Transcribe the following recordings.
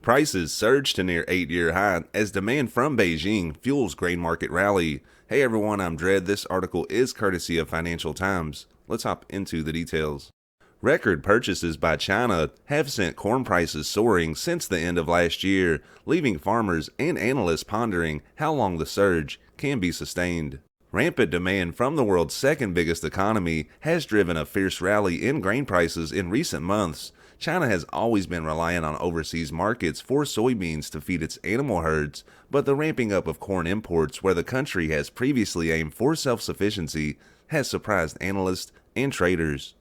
Prices surged to near 8-year high as demand from Beijing fuels grain market rally. Hey everyone, I'm Dred. This article is courtesy of Financial Times. Let's hop into the details. Record purchases by China have sent corn prices soaring since the end of last year, leaving farmers and analysts pondering how long the surge can be sustained. Rampant demand from the world's second biggest economy has driven a fierce rally in grain prices in recent months. China has always been reliant on overseas markets for soybeans to feed its animal herds, but the ramping up of corn imports, where the country has previously aimed for self-sufficiency, has surprised analysts and traders.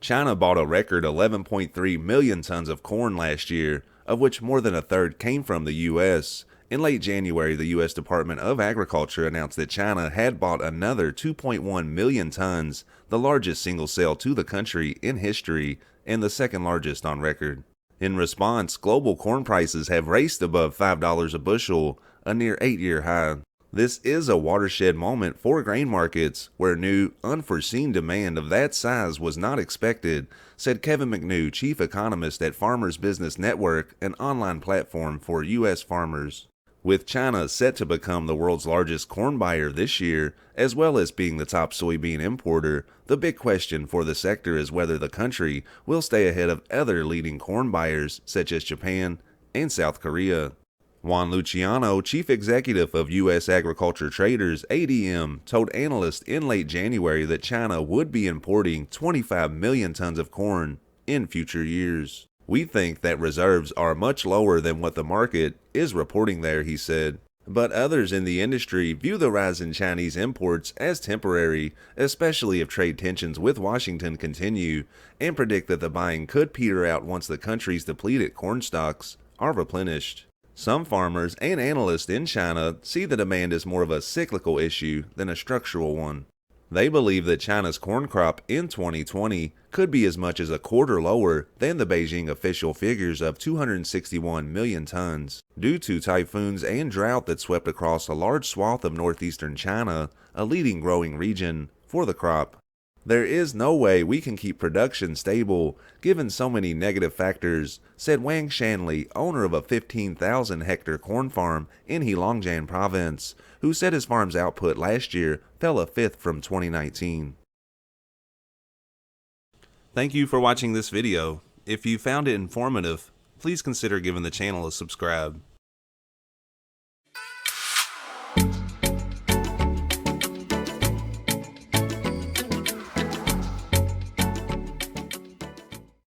China bought a record 11.3 million tons of corn last year, of which more than a third came from the U.S. In late January, the U.S. Department of Agriculture announced that China had bought another 2.1 million tons, the largest single sale to the country in history and the second largest on record. In response, global corn prices have raced above $5 a bushel, a near 8-year high. This is a watershed moment for grain markets, where new, unforeseen demand of that size was not expected, said Kevin McNew, chief economist at Farmers Business Network, an online platform for U.S. farmers. With China set to become the world's largest corn buyer this year, as well as being the top soybean importer, the big question for the sector is whether the country will stay ahead of other leading corn buyers such as Japan and South Korea. Juan Luciano, chief executive of U.S. Agriculture Traders, ADM, told analysts in late January that China would be importing 25 million tons of corn in future years. We think that reserves are much lower than what the market is reporting there, he said. But others in the industry view the rise in Chinese imports as temporary, especially if trade tensions with Washington continue, and predict that the buying could peter out once the country's depleted corn stocks are replenished. Some farmers and analysts in China see the demand as more of a cyclical issue than a structural one. They believe that China's corn crop in 2020 could be as much as a quarter lower than the Beijing official figures of 261 million tons, due to typhoons and drought that swept across a large swath of northeastern China, a leading growing region for the crop. There is no way we can keep production stable, given so many negative factors, said Wang Shanli, owner of a 15,000-hectare corn farm in Heilongjiang province, who said his farm's output last year fell a fifth from 2019. Thank you for watching this video. If you found it informative, please consider giving the channel a subscribe.